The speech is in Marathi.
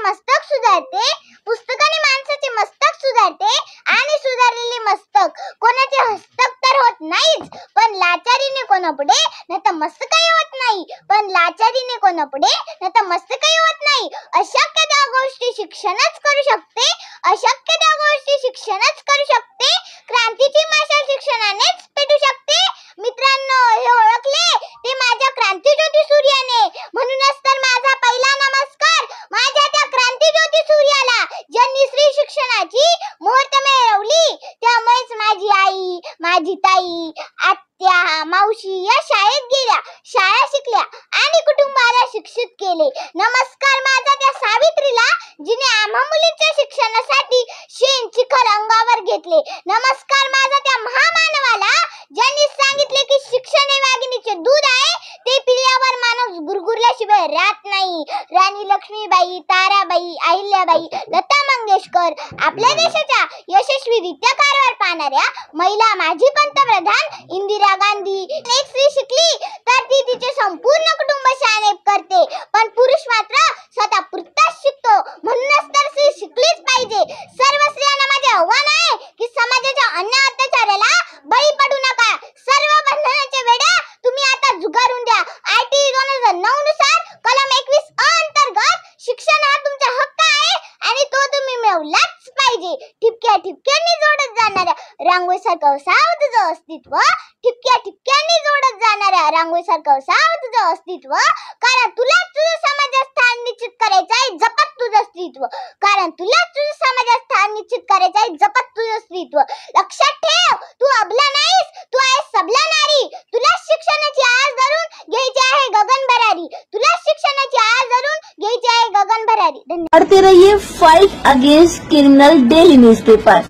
मस्तक सुधारते, पुस्तकाने माणसाचे मस्तक सुधारते आणि सुधारलेले मस्तक कोणाचे हस्तक तर होत नाहीच, पण लाचारीने कोणापुढे नाहीतर मस्तकही होत नाही, पण लाचारीने कोणापुढे नाहीतर मस्तकही होत नाही. अशक्य त्या गोष्टी शिक्षणच करू शकते, अशक्य त्या गोष्टी शिक्षणच करू शकते. क्रांतीची मशाल शिक्षणानेच पेटू शकते. मित्रांनो, हे ओळखले ते माझ्या क्रांतीज्योती सूर्याने, म्हणूनच तर माझा पहिला नमस्कार माझ्या त्या क्रांतीज्योती सूर्याला, ज्यांनी स्त्री शिक्षणाची मुहूर्तमे मिळवली. त्यामुळेच माझी आई, माझी ताई, आत्या, मावशी या शाळेत गेल्या, शाळा शिकल्या आणि कुटुंबाला शिक्षित केले. नमस्कार माझा त्या सावित्रीला, जिने आम्हा मुलींच्या शिक्षणासाठी शेण चिखल अंगावर घेतले. नमस्कार माझा त्या महामानवाला, ज्यांनी सांगितले की शिक्षण हे वाघिणीचे दूध आहे, ते पिल्यावर माणूस गुरगुरल्याशिवाय राहत नाही. राणी लक्ष्मीबाई, ताराबाई, अहिल्याबाई, लता मंगेशकर, आपल्या देशाच्या यशस्वीरित्या कारभार पाहणाऱ्या महिला माजी पंतप्रधान इंदिरा गांधी. एक स्त्री शिकली तर ती तिचे संपूर्ण कुटुंब शाळेत करते, पण पुरुष मात्र स्वतः पुरताच शिकतो. म्हणूनच तर स्त्री शिकलीच पाहिजे. सर्व स्त्रियांना माझे आव्हान आहे की समाजाच्या अन्याय अत्याचाराला बळी पडू नका. सर्व बंधनाच्या वेड्या तुम्ही आता झुगारून द्या. IT 2009 नुसार कलम 21 अंतर्गत शिक्षण हा तुमचा हक्क आहे आणि तो तुम्ही मिळवलाच पाहिजे. ठिपक्या ठिपक्यांनी जोडत जाणाऱ्या रांगोळीसारखं असावं तुझं अस्तित्व, ठिपक्या ठिपक्यांनी जोडत जाणाऱ्या रांगोळीसारखं असावं तुझं अस्तित्व. कारण तुलाच तुझं समाजात स्थान निश्चित करायचं आहे, जपत तुझं अस्तित्व. कारण तुलाच तुझं समाजात स्थान निश्चित करायचं आहे, जपत तुझं अस्तित्व. लक्षात ठेव, तू अबला नाहीस, तू आहेस सबला नारी. तुला शिक्षणाची आस धरून घ्यायची आहे गगन भरारी. तुला शिक्षणाची आस धरून घ्यायची आहे गगन भरारी. पढ़ते रहिए fight against criminal daily newspaper.